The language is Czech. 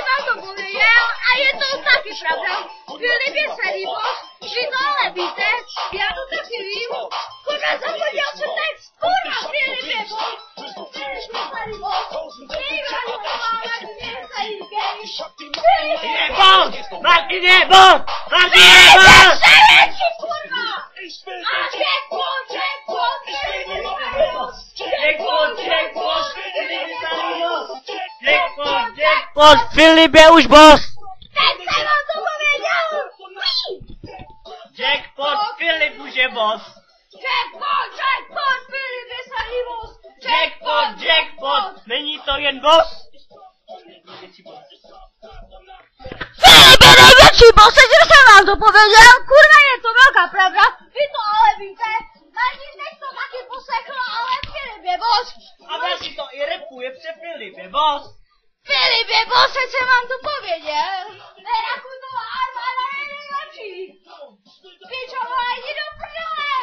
vám to pověděl a je to taky pravda. Filip je celý boss, vy to ale víte, já to taky vím. Kurva, zapomněl jsem text, kurva, Filip je boss. Filip je celý boss, nikdo nemáme, ty je celý gay. Filip je boss, Martin je boss! Martin je boss! Převětší, kurva! A jackpot, Filip je celý boss. Jackpot, Filip je celý boss! Jackpot, Filip je už boss! Teď jsem vám to pověděl! Jackpot, Filip už je boss! Jackpot, Filip je celý boss! Jackpot, není to jen boss? Filip je největší boss, že jsem vám to pověděl, kurva je to velká pravda, vy to ale víte, Martin teď to taky poslechl, ale Filip je boss. A vlastně to i repuje, protože Filip je boss! Filip je boss, že jsem vám to pověděl, Nerakutová armáda je nejlepší. Pičo, jdi do prdele!